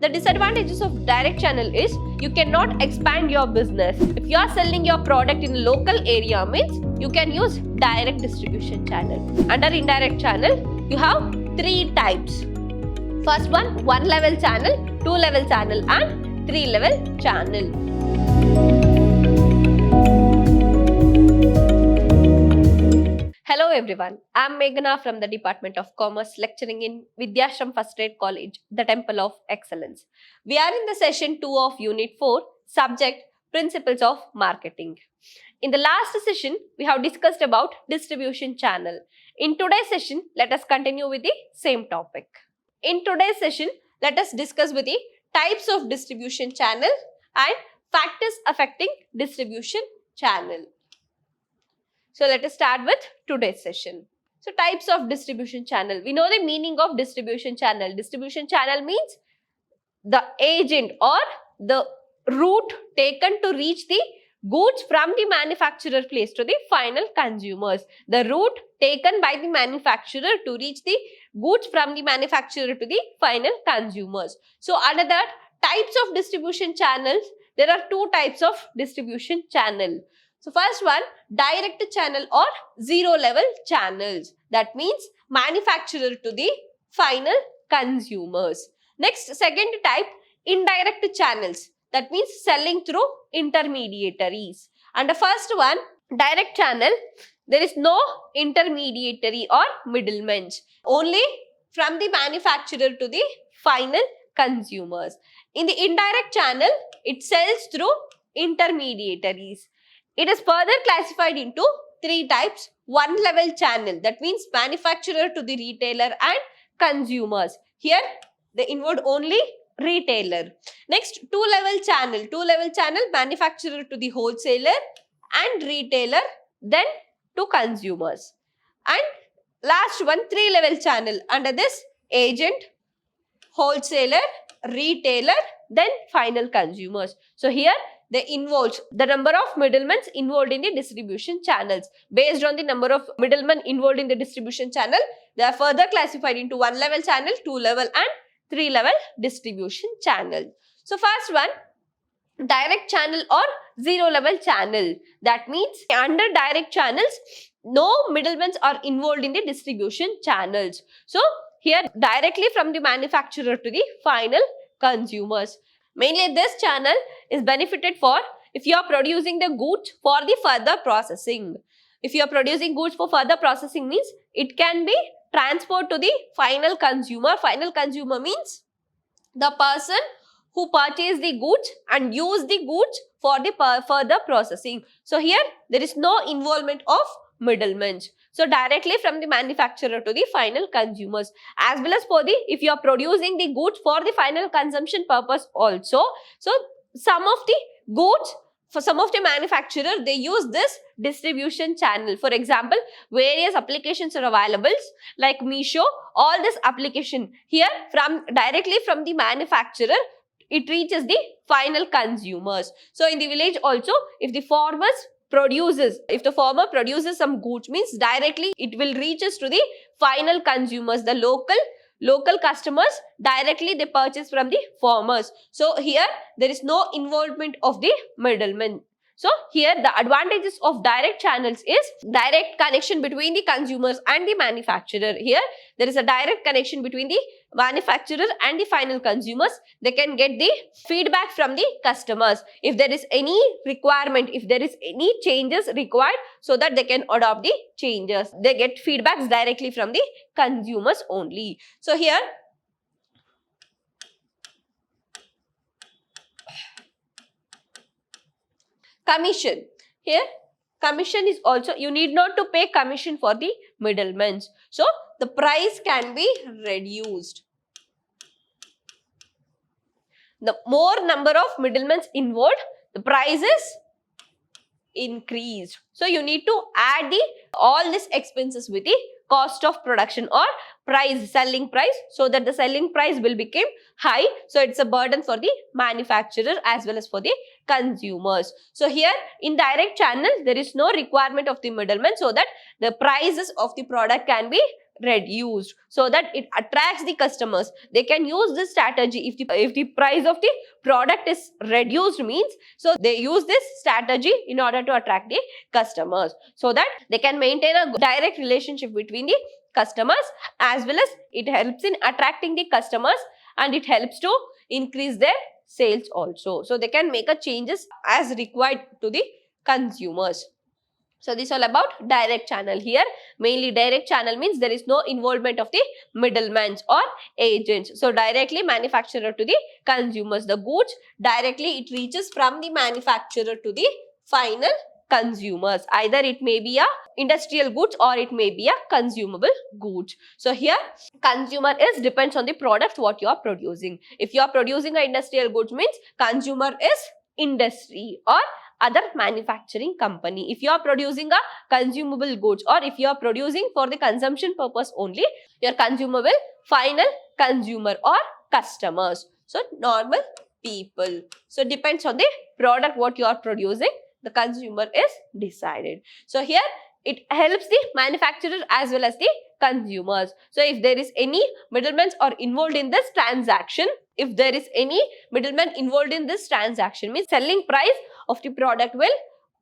The disadvantages of direct channel is you cannot expand your business. If you are selling your product in a local area means you can use direct distribution channel. Under indirect channel, you have 3 types. First one level channel, 2 level channel and 3 level channel. Hello everyone, I am Meghana from the Department of Commerce lecturing in Vidhyaashram First Grade College, the Temple of Excellence. We are in the session 2 of Unit 4, subject Principles of Marketing. In the last session, we have discussed about distribution channel. In today's session, let us continue with the same topic. In today's session, let us discuss with the types of distribution channel and factors affecting distribution channel. So let us start with today's session. So types of distribution channel. We know the meaning of distribution channel. Distribution channel means the agent or the route taken to reach the goods from the manufacturer place to the final consumers. The route taken by the manufacturer to reach the goods from the manufacturer to the final consumers. So under that types of distribution channels, there are 2 types of distribution channel. So first one, direct channel or zero level channels. That means manufacturer to the final consumers. Next, second type, indirect channels. That means selling through intermediaries. And the first one, direct channel, there is no intermediary or middlemen. Only from the manufacturer to the final consumers. In the indirect channel, it sells through intermediaries. It is further classified into 3 types. 1 level channel, that means manufacturer to the retailer and consumers. Here they involve only retailer. Next, 2 level channel. 2 level channel, manufacturer to the wholesaler and retailer, then to consumers. And last one, 3 level channel. Under this, agent, wholesaler, retailer, then final consumers. So here they involve the number of middlemen involved in the distribution channels. Based on the number of middlemen involved in the distribution channel, they are further classified into 1 level channel, 2 level and 3 level distribution channel. So first one, direct channel or zero level channel. That means under direct channels, no middlemen are involved in the distribution channels. So here directly from the manufacturer to the final consumers. Mainly this channel is benefited for if you are producing the goods for the further processing. If you are producing goods for further processing means it can be transferred to the final consumer. Final consumer means the person who purchased the goods and used the goods for the further processing. So here there is no involvement of middlemen. So directly from the manufacturer to the final consumers, as well as for the if you are producing the goods for the final consumption purpose also. So some of the goods for some of the manufacturer, they use this distribution channel. For example, various applications are available like MYSURU. All this application here from directly from the manufacturer, it reaches the final consumers. So in the village also, if the farmer produces some goods means directly it will reach us to the final consumers, the local customers, directly they purchase from the farmers. So here there is no involvement of the middlemen. So here the advantages of direct channels is direct connection between the consumers and the manufacturer. Here there is a direct connection between the manufacturer and the final consumers. They can get the feedback from the customers. If there is any requirement, if there is any changes required, so that they can adopt the changes. They get feedbacks directly from the consumers only. So here commission. Here commission is also, you need not to pay commission for the middlemen. So the price can be reduced. The more number of middlemen involved, the price is increased. So you need to add all these expenses with the cost of production or selling price, so that the selling price will become high. So it's a burden for the manufacturer as well as for the consumers. So here in direct channels, there is no requirement of the middleman, so that the prices of the product can be reduced, so that it attracts the customers. They can use this strategy. If the price of the product is reduced means, so they use this strategy in order to attract the customers, so that they can maintain a direct relationship between the customers, as well as it helps in attracting the customers, and it helps to increase their sales also. So they can make a changes as required to the consumers. So this is all about direct channel. Here mainly direct channel means there is no involvement of the middlemen or agents. So directly manufacturer to the consumers. The goods directly it reaches from the manufacturer to the final consumers. Either it may be a industrial goods or it may be a consumable goods. So here consumer is depends on the product what you are producing. If you are producing a industrial goods means consumer is industry or other manufacturing company. If you are producing a consumable goods or if you are producing for the consumption purpose only, your consumer will final consumer or customers. So normal people. So depends on the product what you are producing, the consumer is decided. So here it helps the manufacturer as well as the consumers. So if there is any middlemen are involved in this transaction, if there is any middleman involved in this transaction means selling price of the product will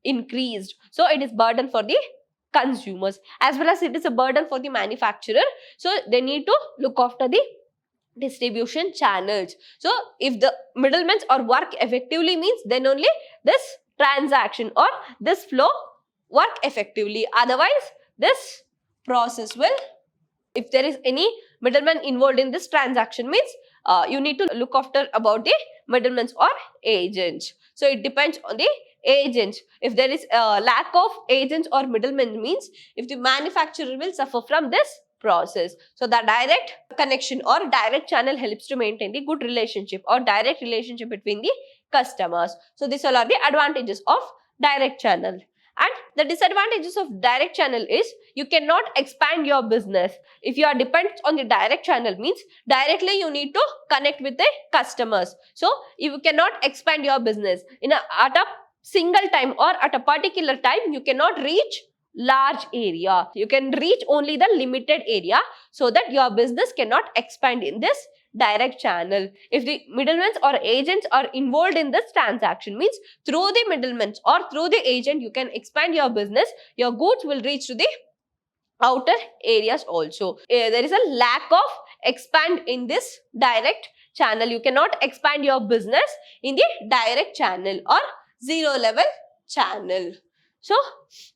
increase. So it is burden for the consumers as well as it is a burden for the manufacturer. So they need to look after the distribution channels. So if the middlemen or work effectively means then only this transaction or this flow work effectively. Otherwise this process will, if there is any middleman involved in this transaction means you need to look after about the middlemen or agents. So it depends on the agents. If there is a lack of agents or middlemen means if the manufacturer will suffer from this process. So the direct connection or direct channel helps to maintain the good relationship or direct relationship between the customers. So these all are the advantages of direct channel. And the disadvantages of direct channel is you cannot expand your business. If you are dependent on the direct channel means directly you need to connect with the customers. So you cannot expand your business at a single time or at a particular time. You cannot reach large area. You can reach only the limited area, so that your business cannot expand in this direct channel. If the middlemen or agents are involved in this transaction means through the middlemen or through the agent you can expand your business. Your goods will reach to the outer areas also. There is a lack of expand in this direct channel. You cannot expand your business in the direct channel or zero level channel. So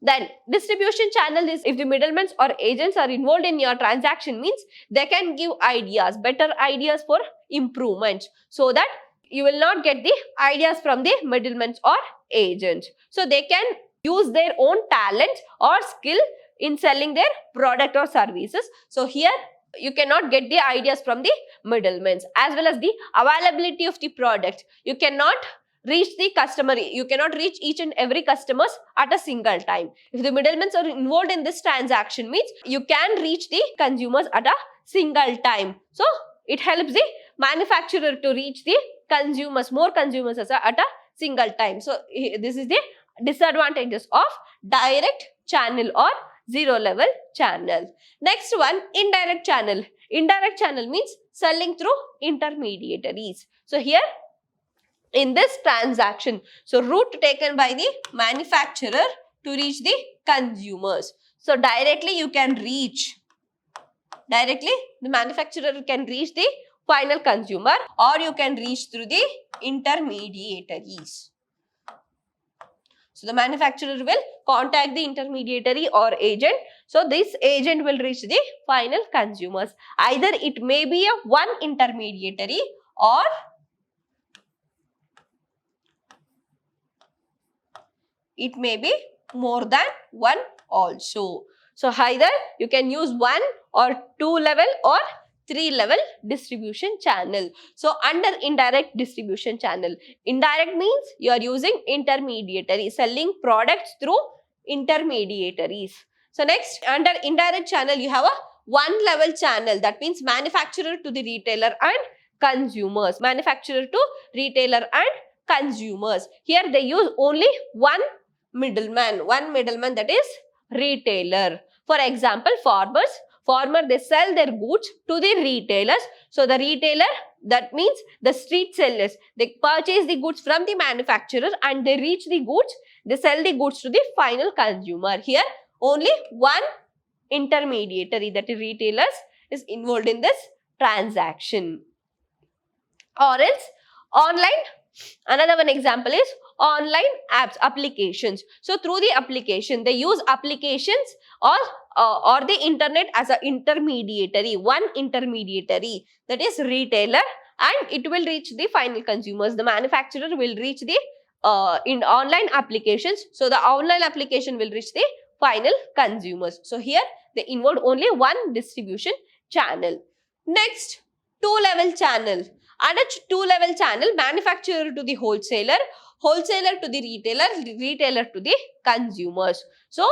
then distribution channel is if the middlemen or agents are involved in your transaction means they can give ideas, better ideas for improvements, so that you will not get the ideas from the middlemen or agents. So they can use their own talent or skill in selling their product or services. So here you cannot get the ideas from the middlemen, as well as the availability of the product. You cannot reach the customer. You cannot reach each and every customers at a single time. If the middlemen are involved in this transaction means you can reach the consumers at a single time. So it helps the manufacturer to reach the consumers, more consumers at a single time. So this is the disadvantages of direct channel or zero level channel. Next one, indirect channel. Indirect channel means selling through intermediaries. So here in this transaction, so route taken by the manufacturer to reach the consumers. So directly you can reach, directly the manufacturer can reach the final consumer, or you can reach through the intermediaries. So the manufacturer will contact the intermediary or agent. So this agent will reach the final consumers. Either it may be a one intermediary or it may be more than one also. So either you can use one or two level or three level distribution channel. So under indirect distribution channel, indirect means you are using intermediary, selling products through intermediaries. So next, under indirect channel you have a one level channel, that means manufacturer to the retailer and consumers. Manufacturer to retailer and consumers. Here they use only one middleman, that is retailer. For example, farmers Farmer, they sell their goods to the retailers. So the retailer, that means the street sellers, they purchase the goods from the manufacturer and they reach the goods, they sell the goods to the final consumer. Here only one intermediary, that is retailers, is involved in this transaction. Or else online, another one example is online apps, applications. So through the application, they use applications or the internet as an intermediary, one intermediary, that is retailer, and it will reach the final consumers. The manufacturer will reach the in online applications. So the online application will reach the final consumers. So here they involve only one distribution channel. Next, two-level channel. And a two-level channel, manufacturer to the wholesaler, wholesaler to the retailer, retailer to the consumers. So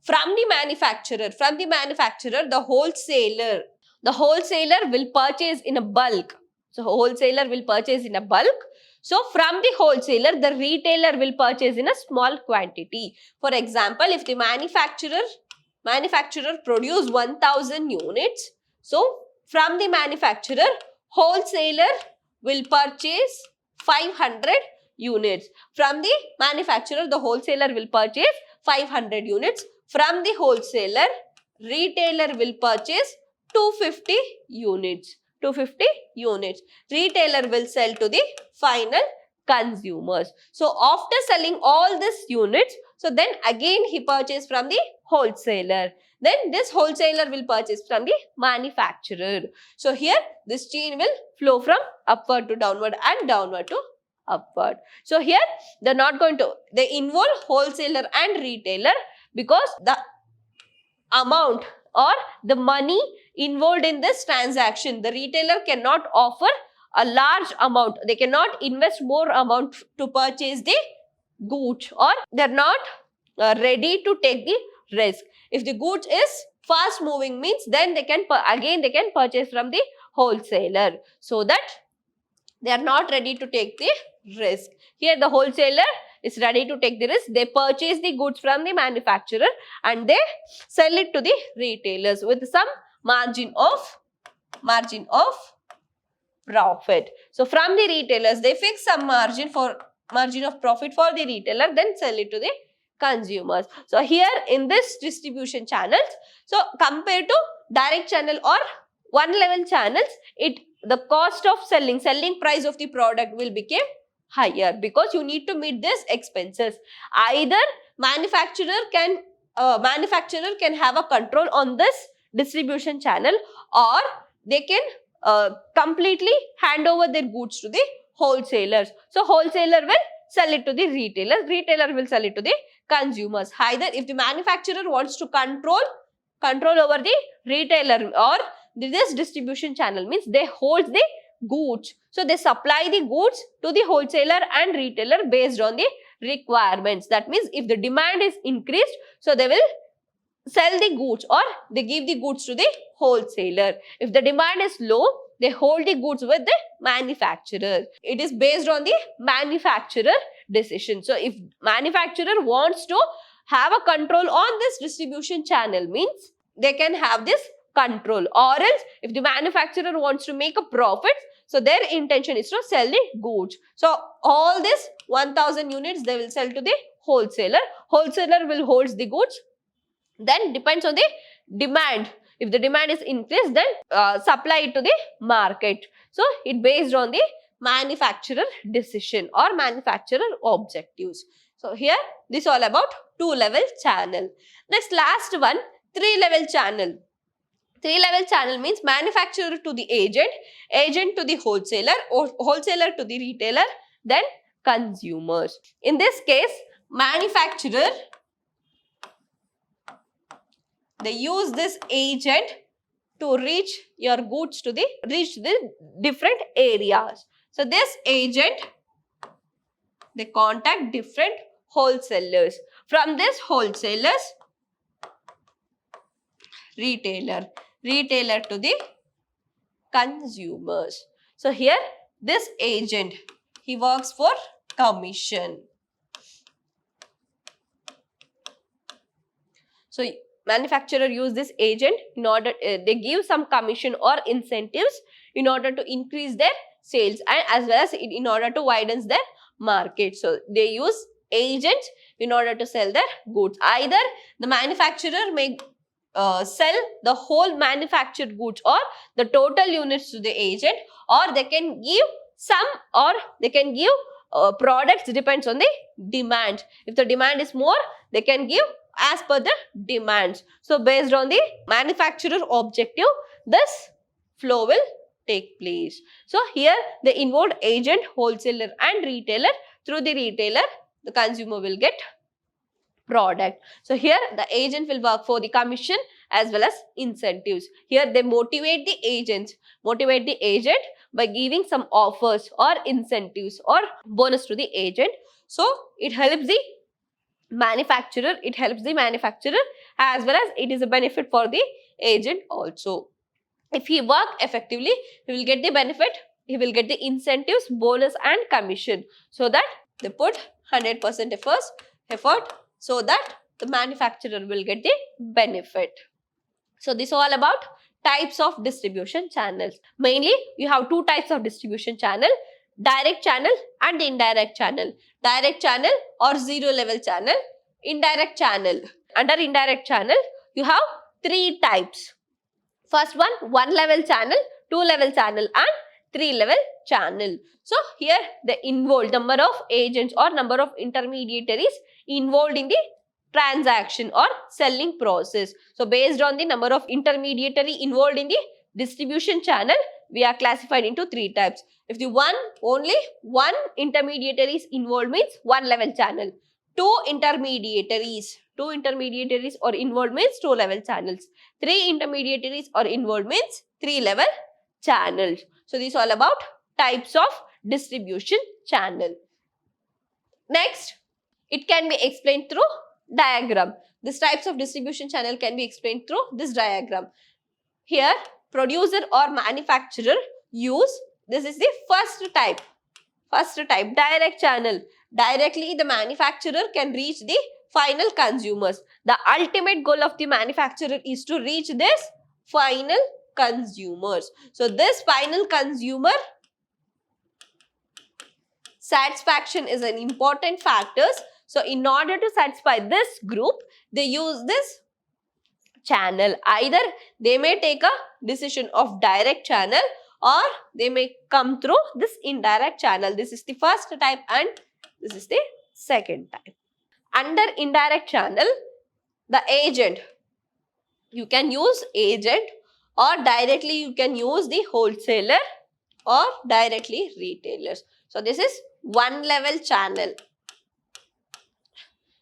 from the manufacturer, the wholesaler will purchase in a bulk. So wholesaler will purchase in a bulk. So from the wholesaler, the retailer will purchase in a small quantity. For example, if the manufacturer produce 1000 units, so from the manufacturer, wholesaler will purchase 500 units. From the manufacturer, the wholesaler will purchase 500 units. From the wholesaler, retailer will purchase 250 units. 250 units. Retailer will sell to the final consumers. So after selling all these units, so then again he purchased from the wholesaler. Then this wholesaler will purchase from the manufacturer. So here this chain will flow from upward to downward and downward to upward. So here they involve wholesaler and retailer because the amount or the money involved in this transaction, the retailer cannot offer a large amount. They cannot invest more amount to purchase the goods, or they are not ready to take the risk. If the goods is fast moving, means then they can purchase from the wholesaler, so that they are not ready to take the risk. Here the wholesaler is ready to take the risk. They purchase the goods from the manufacturer and they sell it to the retailers with some margin of profit. So from the retailers, they fix some margin of profit for the retailer, then sell it to the consumers. So here in this distribution channels, so compared to direct channel or one level channels, the cost of selling price of the product will become higher because you need to meet these expenses. Either manufacturer can have a control on this distribution channel, or they can completely hand over their goods to the wholesalers. So wholesaler will sell it to the retailers, retailer will sell it to the consumers. Either if the manufacturer wants to control over the retailer or this distribution channel, means they hold the goods. So they supply the goods to the wholesaler and retailer based on the requirements. That means if the demand is increased, so they will sell the goods or they give the goods to the wholesaler. If the demand is low, they hold the goods with the manufacturer. It is based on the manufacturer decision. So if manufacturer wants to have a control on this distribution channel, means they can have this control. Or else if the manufacturer wants to make a profit, so their intention is to sell the goods. So all this 1000 units they will sell to the wholesaler. Wholesaler will hold the goods. Then depends on the demand. If the demand is increased, then supply it to the market. So it based on the manufacturer decision or manufacturer objectives. So here this all about two-level channel. Next, last one, three-level channel. Three-level channel means manufacturer to the agent, agent to the wholesaler, or wholesaler to the retailer, then consumers. In this case, manufacturer, they use this agent to reach your goods to the different areas. So this agent, they contact different wholesalers. From this wholesalers, retailer to the consumers. So here this agent, he works for commission. So manufacturer use this agent in order, they give some commission or incentives in order to increase their sales and as well as in order to widen their market. So they use agents in order to sell their goods. Either the manufacturer may sell the whole manufactured goods or the total units to the agent, or they can give some, or they can give products, depends on the demand. If the demand is more, they can give as per the demands. So based on the manufacturer objective, this flow will take place. So here they involve agent, wholesaler and retailer. Through the retailer, the consumer will get product. So here the agent will work for the commission as well as incentives. Here they motivate the agent by giving some offers or incentives or bonus to the agent. So it helps the manufacturer, as well as it is a benefit for the agent also. If he work effectively, he will get the benefit, he will get the incentives, bonus and commission. So that they put 100% effort so that the manufacturer will get the benefit. So this is all about types of distribution channels. Mainly you have two types of distribution channel: direct channel and indirect channel. Direct channel or zero level channel, indirect channel. Under indirect channel, you have three types. First one level channel, two level channel and three level channel. So here the involved number of agents or number of intermediaries involved in the transaction or selling process. So based on the number of intermediary involved in the distribution channel, we are classified into three types. If the only one intermediary is involved means one level channel. Two intermediaries or involved means two level channels. Three intermediaries or involved means three level channels. So this is all about types of distribution channel. Next, it can be explained through diagram. These types of distribution channel can be explained through this diagram. Here, producer or manufacturer use, this is the first type, direct channel. Directly the manufacturer can reach the final consumers. The ultimate goal of the manufacturer is to reach this final consumers. So this final consumer satisfaction is an important factor. So in order to satisfy this group, they use this channel. Either they may take a decision of direct channel or they may come through this indirect channel. This is the first type and this is the second type. Under indirect channel, the agent, you can use agent or directly you can use the wholesaler or directly retailers. So this is one level channel.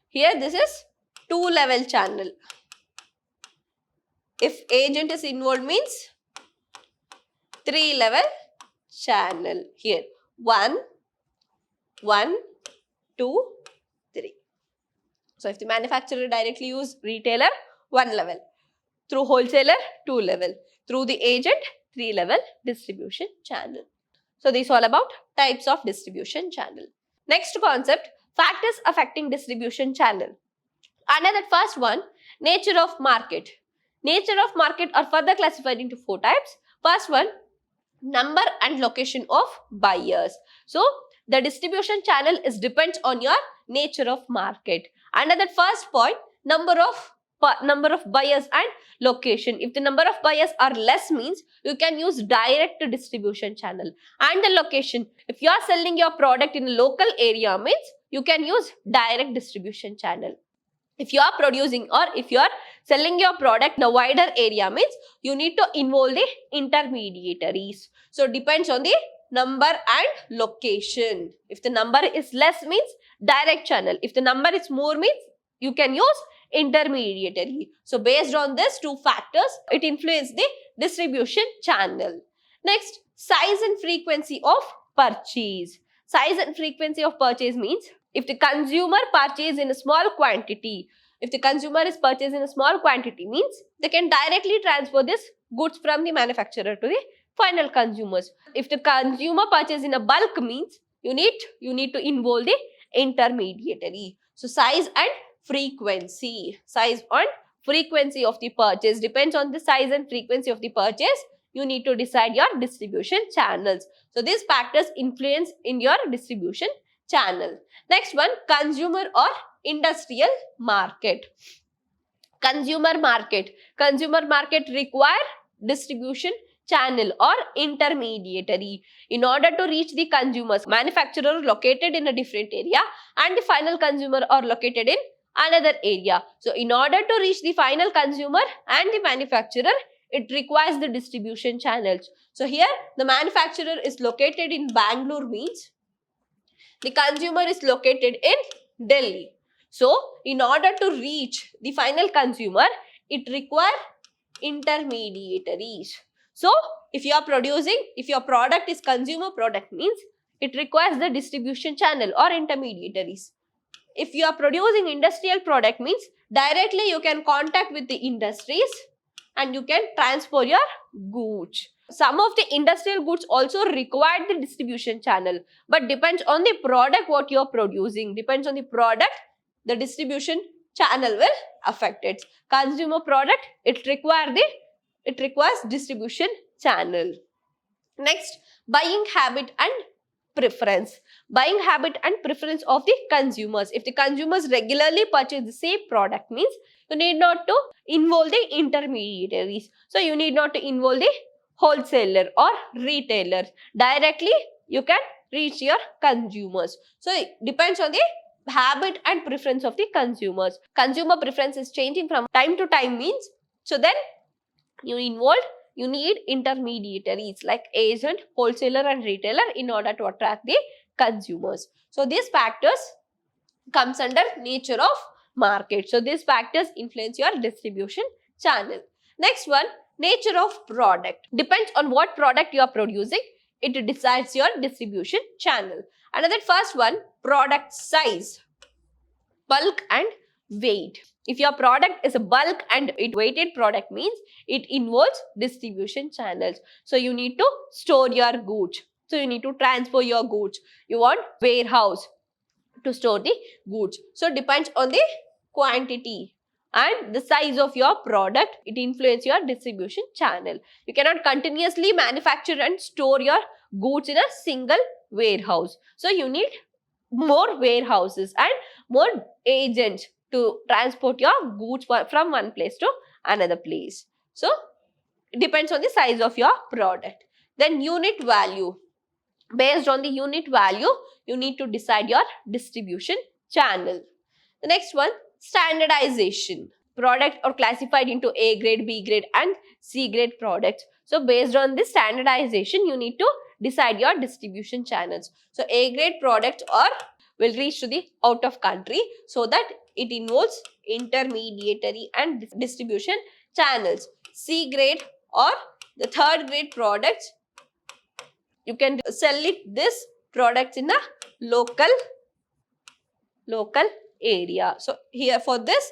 Here this is two level channel. If agent is involved means three level channel. Here 1, 2, 3. So if the manufacturer directly use retailer, one level. Through wholesaler, two level. Through the agent, three level distribution channel. So this is all about types of distribution channel. Next concept, factors affecting distribution channel. Under that first one, nature of market. Nature of market are further classified into four types. First one, number and location of buyers. So the distribution channel is depends on your nature of market. Under that first point, number of buyers and location. If the number of buyers are less means you can use direct distribution channel. And the location, if you are selling your product in a local area means you can use direct distribution channel. If you are producing or if you are selling your product in a wider area means you need to involve the intermediaries. So depends on the number and location. If the number is less means direct channel. If the number is more means you can use intermediary. So based on these two factors, it influences the distribution channel. Next, size and frequency of purchase. Size and frequency of purchase means if the consumer purchases in a small quantity, if the consumer is purchasing in a small quantity means they can directly transfer this goods from the manufacturer to the final consumers. If the consumer purchases in a bulk means you need to involve the intermediary. So size and frequency. Size and frequency of the purchase. Depends on the size and frequency of the purchase, you need to decide your distribution channels. So these factors influence in your distribution channel. Next one, consumer or industrial market. Consumer market. Consumer market require distribution channel or intermediary in order to reach the consumers. Manufacturer located in a different area and the final consumer are located in another area. So in order to reach the final consumer and the manufacturer, it requires the distribution channels. So here the manufacturer is located in Bangalore means the consumer is located in Delhi. So in order to reach the final consumer, it requires intermediaries. So if you are producing, if your product is consumer product means it requires the distribution channel or intermediaries. If you are producing industrial product means directly you can contact with the industries and you can transport your goods. Some of the industrial goods also require the distribution channel, but depends on the product what you are producing. Depends on the product, the distribution channel will affect it. Consumer product, it requires distribution channel. Next, buying habit and preference. Buying habit and preference of the consumers. If the consumers regularly purchase the same product means you need not to involve the intermediaries. So you need not to involve the wholesaler or retailer. Directly you can reach your consumers. So it depends on the habit and preference of the consumers. Consumer preference is changing from time to time means, so then you need intermediaries like agent, wholesaler and retailer in order to attract the consumers. So these factors comes under nature of market. So these factors influence your distribution channel. Next one, nature of product. Depends on what product you are producing, it decides your distribution channel. Another first one, product size, bulk and weight. If your product is a bulk and weighted product means it involves distribution channels. So you need to store your goods. So you need to transfer your goods. You want warehouse to store the goods. So depends on the quantity and the size of your product, it influences your distribution channel. You cannot continuously manufacture and store your goods in a single warehouse. So you need more warehouses and more agents to transport your goods from one place to another place. So it depends on the size of your product. Then unit value. Based on the unit value, you need to decide your distribution channel. The next one, standardization. Product are classified into A grade, B grade and C grade products. So based on this standardization, you need to decide your distribution channels. So A grade products will reach to the out of country, so that it involves intermediary and distribution channels. C grade or the third grade products, you can sell this products in a local area. So here for this,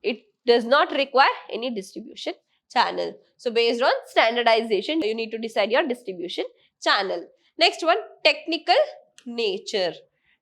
it does not require any distribution channel. So based on standardization, you need to decide your distribution channel. Next one, technical nature.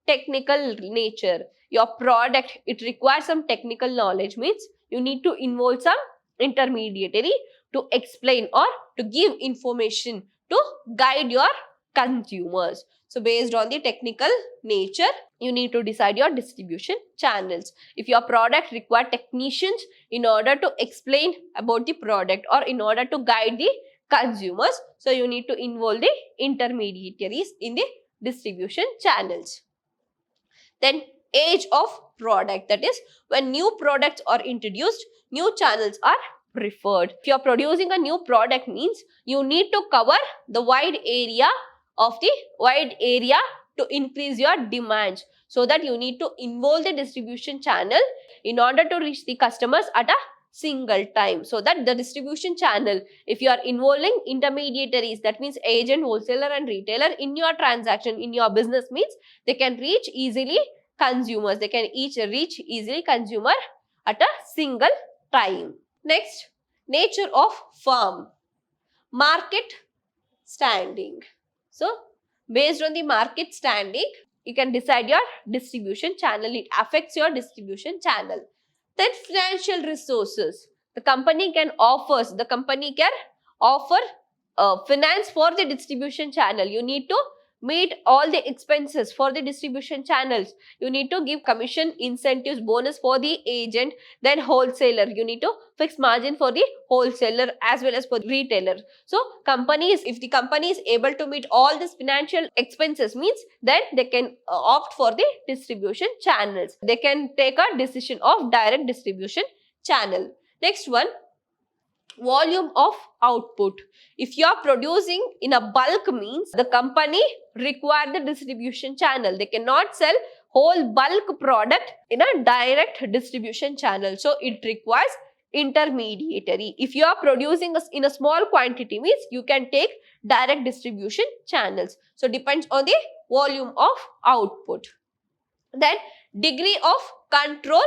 Technical nature. Your product, it requires some technical knowledge means you need to involve some intermediary to explain or to give information to guide your consumers. So based on the technical nature, you need to decide your distribution channels. If your product requires technicians in order to explain about the product or in order to guide the consumers, so you need to involve the intermediaries in the distribution channels. Then age of product, that is when new products are introduced, new channels are preferred. If you are producing a new product means you need to cover the wide area to increase your demands. So that you need to involve the distribution channel in order to reach the customers at a single time. So that the distribution channel, if you are involving intermediaries, that means agent, wholesaler and retailer in your transaction, in your business means they can reach easily consumers. They can each reach easily consumer at a single time. Next, nature of firm. Market standing. So based on the market standing, you can decide your distribution channel. It affects your distribution channel. Then financial resources. The company can offer finance for the distribution channel. You need to meet all the expenses for the distribution channels. You need to give commission, incentives, bonus for the agent, then wholesaler. You need to fix margin for the wholesaler as well as for the retailer. So if the company is able to meet all these financial expenses, means then they can opt for the distribution channels. They can take a decision of direct distribution channel. Next one, volume of output. If you are producing in a bulk, means the company require the distribution channel. They cannot sell whole bulk product in a direct distribution channel. So it requires intermediary. If you are producing in a small quantity, means you can take direct distribution channels. So depends on the volume of output. Then degree of control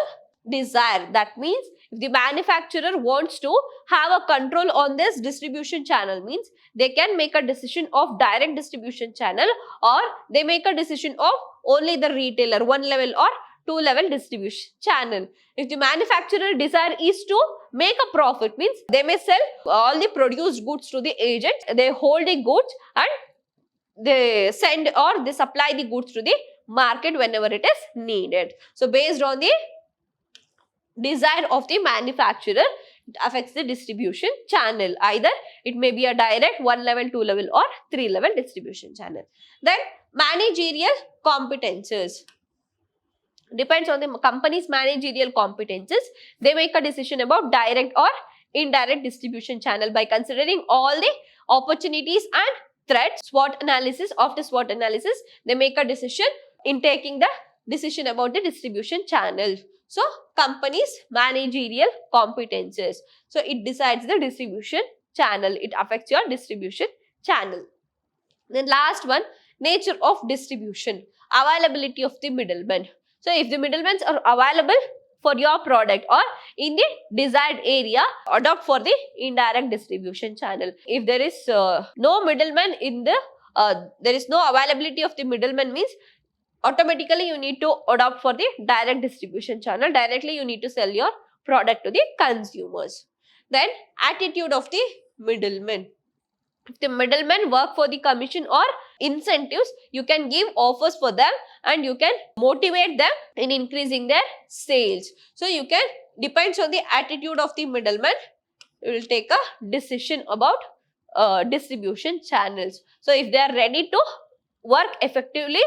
desire. That means if the manufacturer wants to have a control on this distribution channel, means they can make a decision of direct distribution channel, or they make a decision of only the retailer, one level or two level distribution channel. If the manufacturer desire is to make a profit, means they may sell all the produced goods to the agent, they hold the goods and they send or they supply the goods to the market whenever it is needed. So based on the desire of the manufacturer, it affects the distribution channel. Either it may be a direct 1 level, 2 level or 3 level distribution channel. Then managerial competences. Depends on the company's managerial competences. They make a decision about direct or indirect distribution channel by considering all the opportunities and threats. SWOT analysis. After SWOT analysis, they make a decision in taking the decision about the distribution channel. So, company's managerial competences. So, it decides the distribution channel. It affects your distribution channel. Then last one, nature of distribution. Availability of the middlemen. So, if the middlemen are available for your product or in the desired area, adopt for the indirect distribution channel. If there is no middleman in the, there is no availability of the middleman, means automatically you need to adopt for the direct distribution channel. Directly you need to sell your product to the consumers. Then attitude of the middlemen. If the middlemen work for the commission or incentives, you can give offers for them and you can motivate them in increasing their sales. So you can, depends on the attitude of the middleman, you will take a decision about distribution channels. So if they are ready to work effectively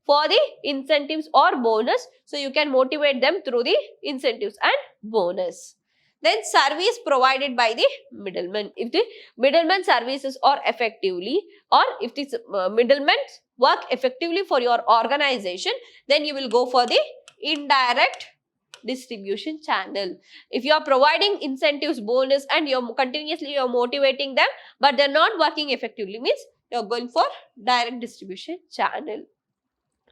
for the incentives or bonus, so you can motivate them through the incentives and bonus. Then service provided by the middleman. If the middleman services are effectively, or if the middlemen work effectively for your organization, then you will go for the indirect distribution channel. If you are providing incentives, bonus and you are motivating them, but they are not working effectively, means you are going for direct distribution channel.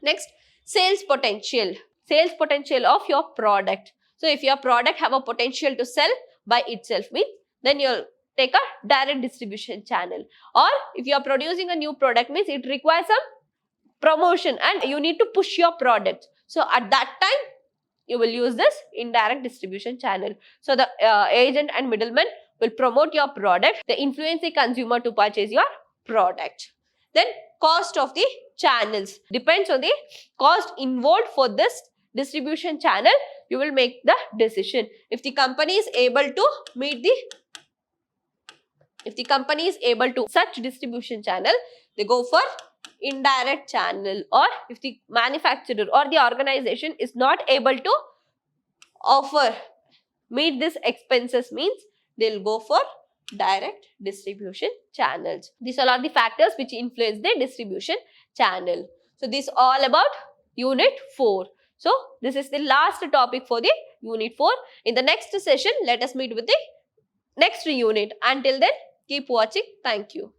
Next, sales potential. Sales potential of your product. So, if your product have a potential to sell by itself, means then you'll take a direct distribution channel. Or if you are producing a new product, means it requires some promotion and you need to push your product. So, at that time, you will use this indirect distribution channel. So, the agent and middleman will promote your product. They influence the consumer to purchase your product. Then, cost of the channels. Depends on the cost involved for this distribution channel, you will make the decision. If the company is able to meet such distribution channel, they go for indirect channel. Or if the manufacturer or the organization is not able to meet this expenses, means they'll go for direct distribution channels. These all are the factors which influence the distribution channel. So, this is all about Unit 4. So, this is the last topic for the Unit 4. In the next session, let us meet with the next unit. Until then, keep watching. Thank you.